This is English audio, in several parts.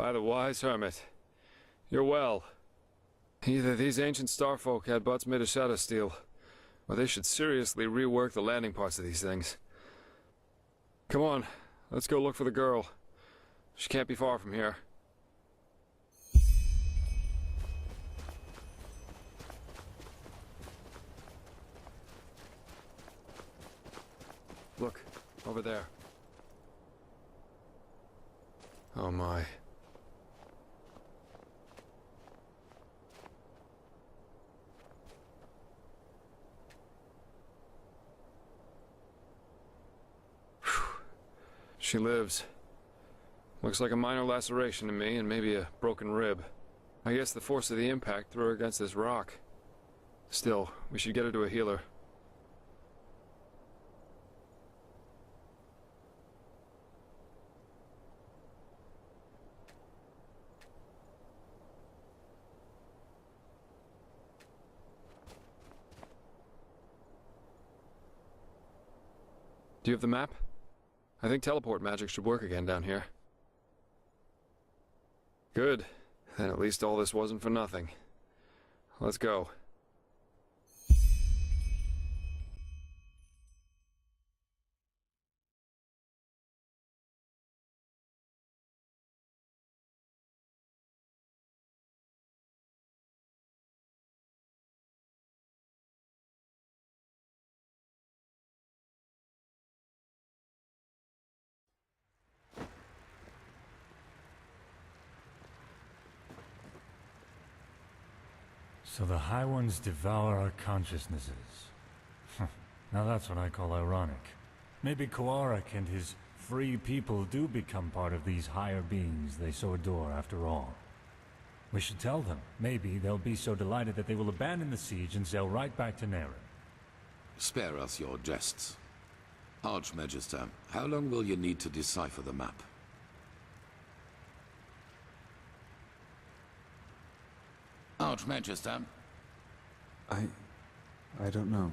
By the wise hermit. You're well. Either these ancient starfolk had butts made of shadow steel, or they should seriously rework the landing parts of these things. Come on, let's go look for the girl. She can't be far from here. Look, over there. Oh my. She lives. Looks like a minor laceration to me, and maybe a broken rib. I guess the force of the impact threw her against this rock. Still, we should get her to a healer. Do you have the map? I think teleport magic should work again down here. Good. Then at least all this wasn't for nothing. Let's go. So the High Ones devour our consciousnesses. Now that's what I call ironic. Maybe Koarik and his free people do become part of these higher beings they so adore after all. We should tell them. Maybe they'll be so delighted that they will abandon the siege and sail right back to Naren. Spare us your jests. Archmagister, how long will you need to decipher the map? Archmagister? I don't know.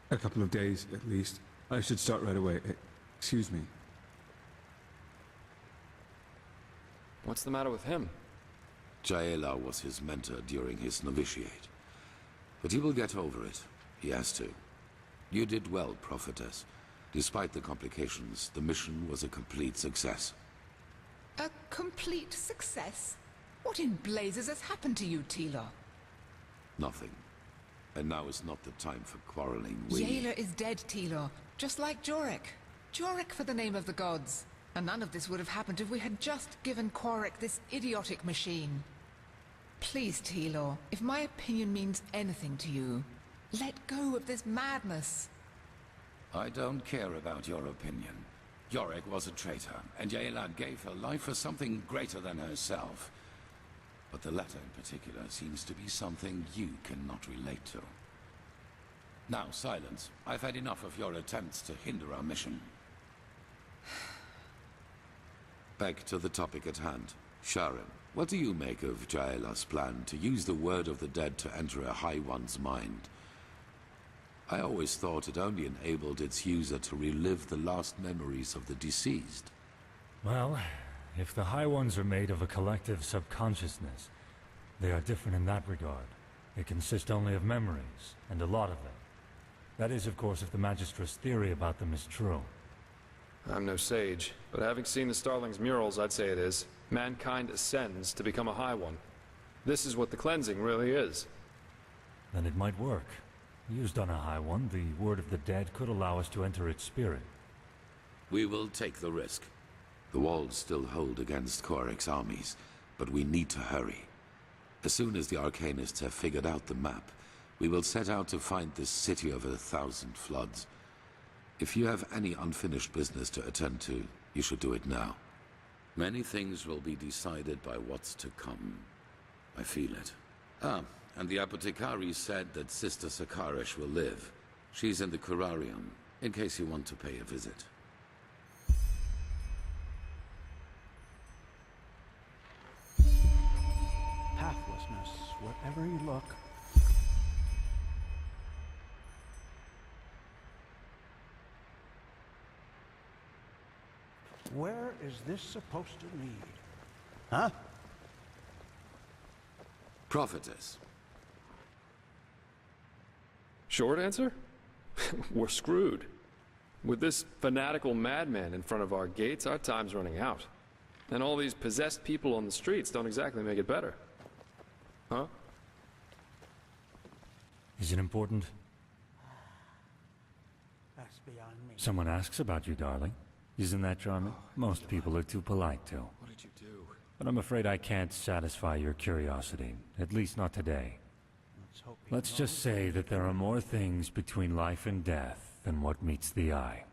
A couple of days, at least. I should start right away. Excuse me. What's the matter with him? Jaela was his mentor during his novitiate. But he will get over it. He has to. You did well, Prophetess. Despite the complications, the mission was a complete success. A complete success? What in blazes has happened to you, Tila? Nothing. And now is not the time for quarreling. Jaela is dead, Tila. Just like Jorek. Jorek for the name of the gods. And none of this would have happened if we had just given Quarik this idiotic machine. Please, Tila, if my opinion means anything to you, let go of this madness. I don't care about your opinion. Jorek was a traitor, and Jaela gave her life for something greater than herself. But the latter in particular seems to be something you cannot relate to. Now, silence. I've had enough of your attempts to hinder our mission. Back to the topic at hand. Sharon, what do you make of Jaela's plan to use the word of the dead to enter a High One's mind? I always thought it only enabled its user to relive the last memories of the deceased. Well, if the High Ones are made of a collective subconsciousness, they are different in that regard. They consist only of memories, and a lot of them. That is, of course, if the Magistra's theory about them is true. I'm no sage, but having seen the Starling's murals, I'd say it is. Mankind ascends to become a High One. This is what the cleansing really is. Then it might work. Used on a High One, the word of the dead could allow us to enter its spirit. We will take the risk. The walls still hold against Quarik's armies, but we need to hurry. As soon as the Arcanists have figured out the map, we will set out to find this city of 1,000 floods. If you have any unfinished business to attend to, you should do it now. Many things will be decided by what's to come. I feel it. And the apothecary said that Sister Sakarish will live. She's in the Curarium, in case you want to pay a visit. Pathlessness, wherever you look. Where is this supposed to lead? Huh? Prophetess. Short answer? We're screwed. With this fanatical madman in front of our gates, our time's running out. And all these possessed people on the streets don't exactly make it better. Huh? Is it important? That's beyond me. Someone asks about you, darling. Isn't that charming? Most people are too polite to. What did you do? But I'm afraid I can't satisfy your curiosity. At least not today. Let's hope he Let's just say that there are more things between life and death than what meets the eye.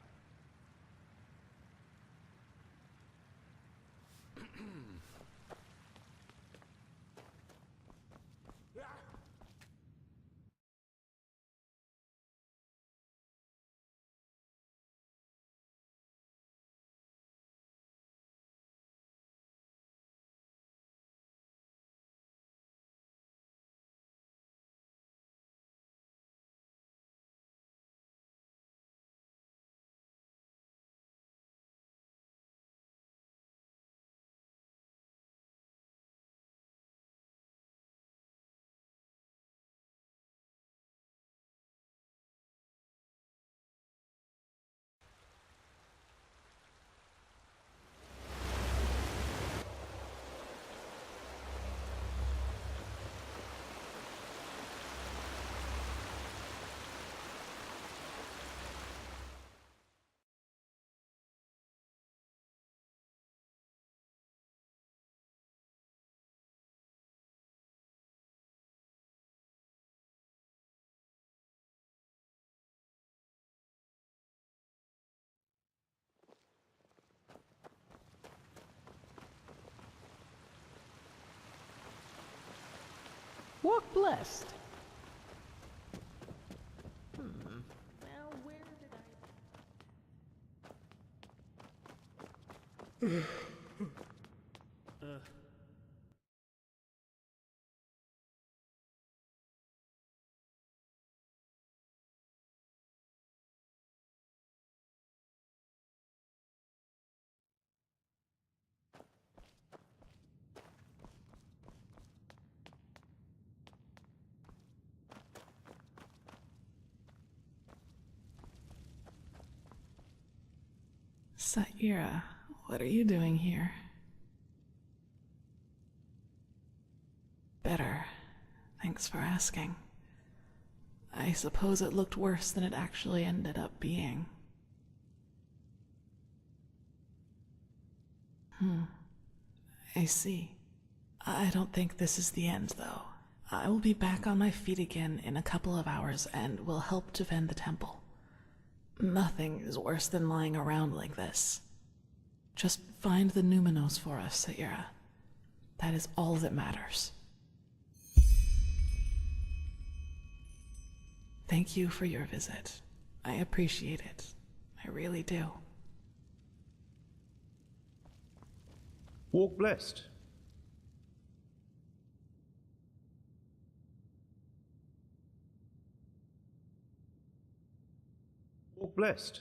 Walk blessed. Now where did Saira, what are you doing here? Better. Thanks for asking. I suppose it looked worse than it actually ended up being. I see. I don't think this is the end, though. I will be back on my feet again in a couple of hours and will help defend the temple. Nothing is worse than lying around like this. Just find the Numinos for us, Saira. That is all that matters. Thank you for your visit. I appreciate it. I really do. Walk blessed. Walk blessed.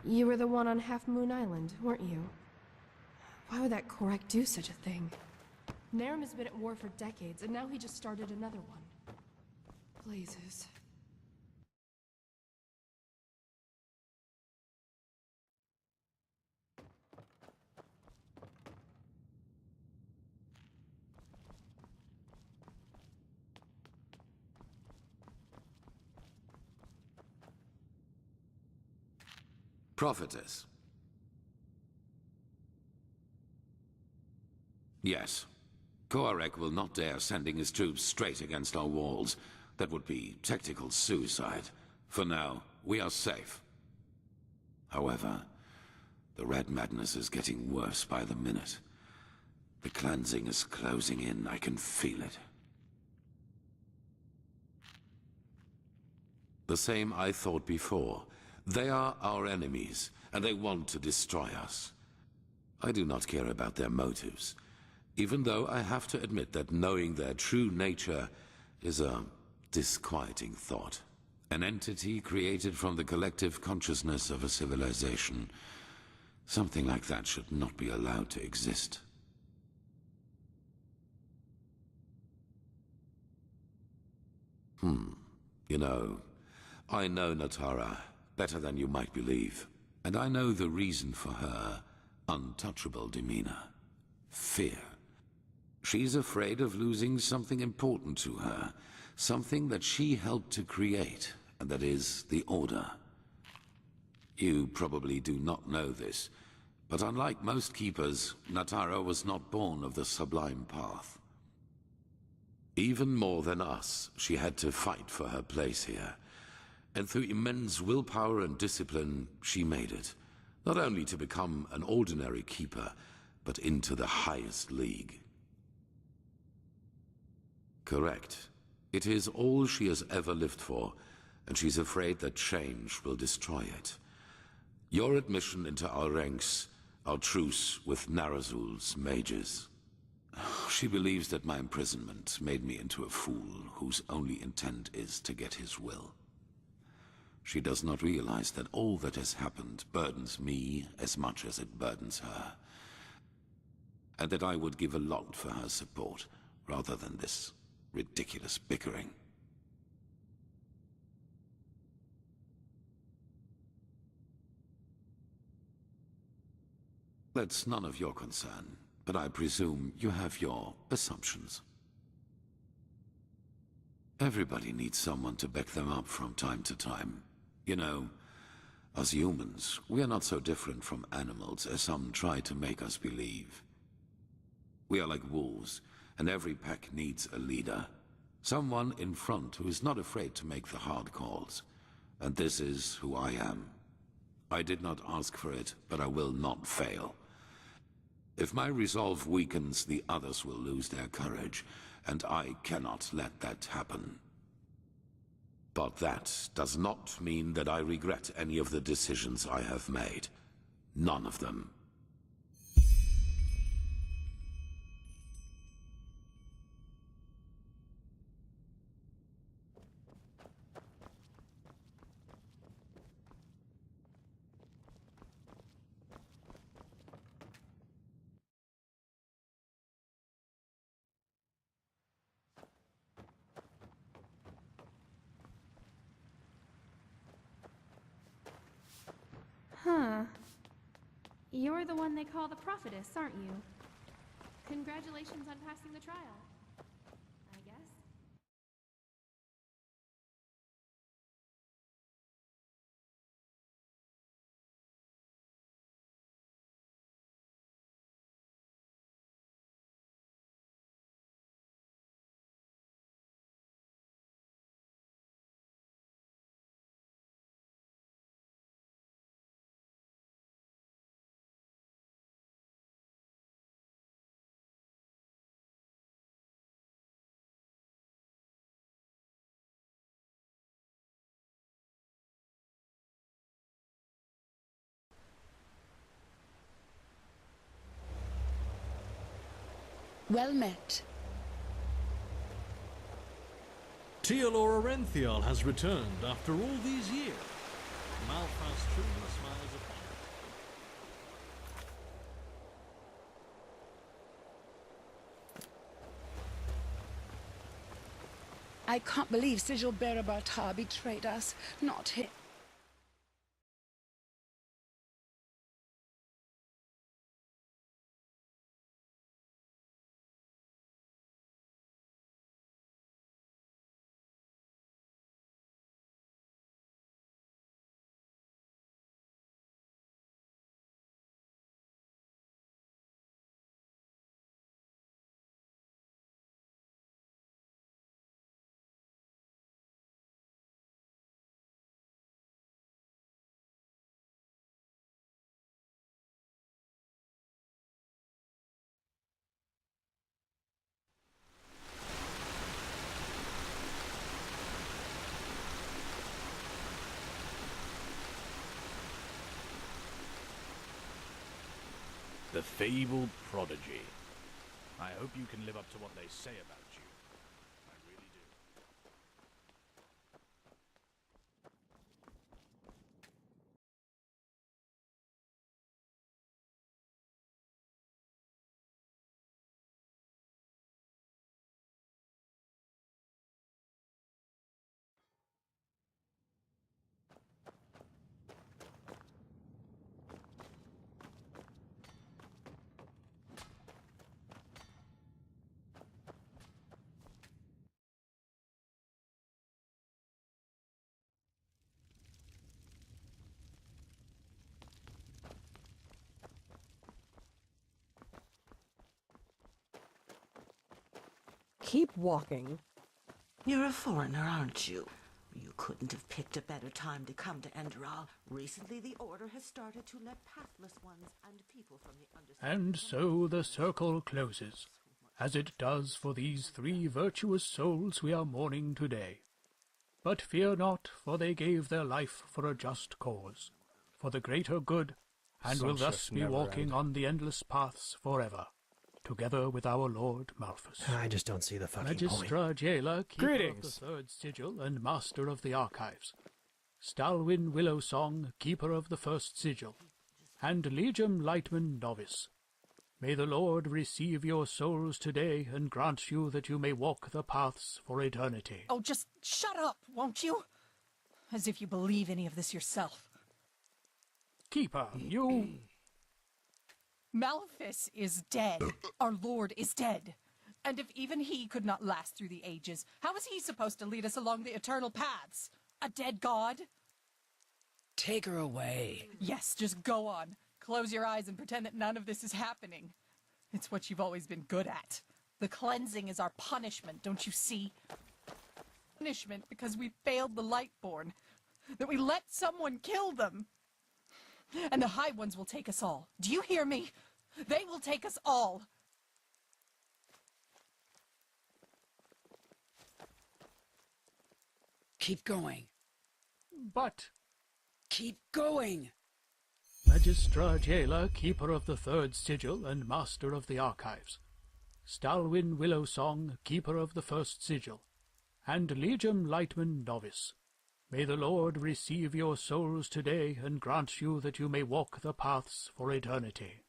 You were the one on Half Moon Island, weren't you? Why would that Korak do such a thing? Narum has been at war for decades, and now he just started another one. Blazes. Prophetess. Yes. Koarek will not dare sending his troops straight against our walls. That would be tactical suicide. For now, we are safe. However, the red madness is getting worse by the minute. The cleansing is closing in. I can feel it. The same I thought before. They are our enemies, and they want to destroy us. I do not care about their motives, even though I have to admit that knowing their true nature is a disquieting thought. An entity created from the collective consciousness of a civilization. Something like that should not be allowed to exist. You know, I know Natara better than you might believe, and I know the reason for her untouchable demeanor. Fear. She's afraid of losing something important to her, something that she helped to create, and that is the Order. You probably do not know this, but unlike most keepers, Natara was not born of the Sublime Path. Even more than us, she had to fight for her place here. And through immense willpower and discipline, she made it. Not only to become an ordinary keeper, but into the highest league. Correct. It is all she has ever lived for, and she's afraid that change will destroy it. Your admission into our ranks, our truce with Narazul's mages. She believes that my imprisonment made me into a fool whose only intent is to get his will. She does not realize that all that has happened burdens me as much as it burdens her. And that I would give a lot for her support, rather than this ridiculous bickering. That's none of your concern, but I presume you have your assumptions. Everybody needs someone to back them up from time to time. You know, as humans, we are not so different from animals as some try to make us believe. We are like wolves, and every pack needs a leader. Someone in front who is not afraid to make the hard calls. And this is who I am. I did not ask for it, but I will not fail. If my resolve weakens, the others will lose their courage, and I cannot let that happen. But that does not mean that I regret any of the decisions I have made. None of them. Huh. You're the one they call the prophetess, aren't you? Congratulations on passing the trial. I guess. Well met. Teolor Orenthial has returned after all these years. Malphas truly smiles upon her. I can't believe Sigil Bearer Bartar betrayed us. Not him. fabled prodigy. I hope you can live up to what they say about you. I really do. Keep walking. You're a foreigner, aren't you? You couldn't have picked a better time to come to Enderal. Recently, the Order has started to let pathless ones and people from the understanding... And so the circle closes, as it does for these 3 virtuous souls we are mourning today. But fear not, for they gave their life for a just cause, for the greater good, and Some will thus shifts be never walking end. on the endless paths forever, together with our Lord Malthus. I just don't see the fucking point. Magistra Jailer, Keeper Greetings. of the Third Sigil and Master of the Archives. Stalwyn Willowsong, Keeper of the First Sigil. And Legium Lightman Novice. May the Lord receive your souls today and grant you that you may walk the paths for eternity. Oh, just shut up, won't you? As if you believe any of this yourself. Keeper, you... Malthus is dead. Our Lord is dead. And if even he could not last through the ages, how is he supposed to lead us along the eternal paths? A dead god? Take her away. Yes, just go on. Close your eyes and pretend that none of this is happening. It's what you've always been good at. The cleansing is our punishment, don't you see? Punishment because we failed the Lightborn. That we let someone kill them. And the High Ones will take us all. Do you hear me? They will take us all. Keep going. But... Keep going! Magistra Jailer, Keeper of the Third Sigil and Master of the Archives. Stalwyn Willowsong, Keeper of the First Sigil. And Legium Lightman Novice. May the Lord receive your souls today and grant you that you may walk the paths for eternity.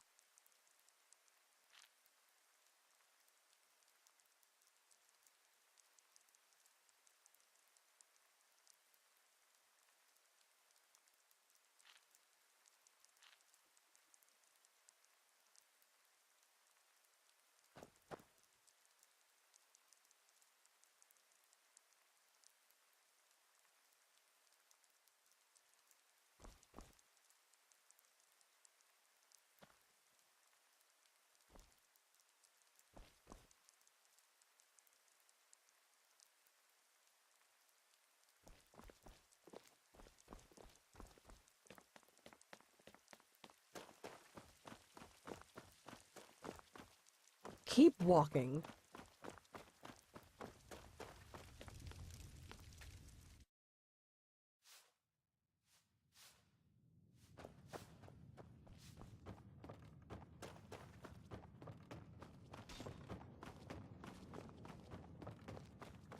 Keep walking.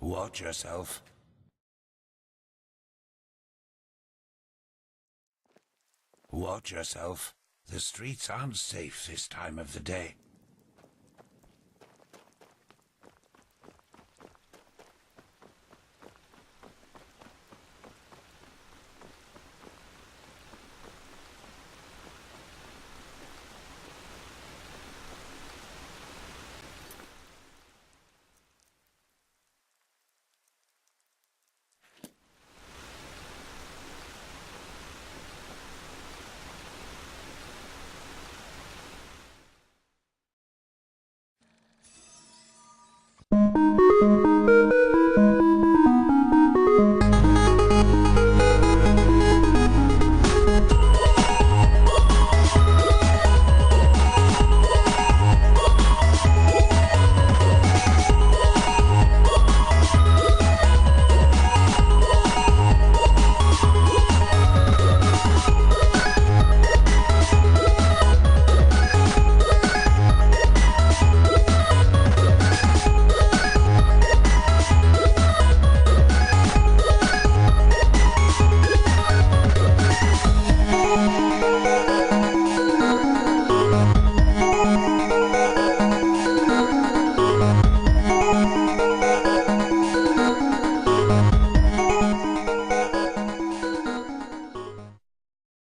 Watch yourself. Watch yourself. The streets aren't safe this time of the day.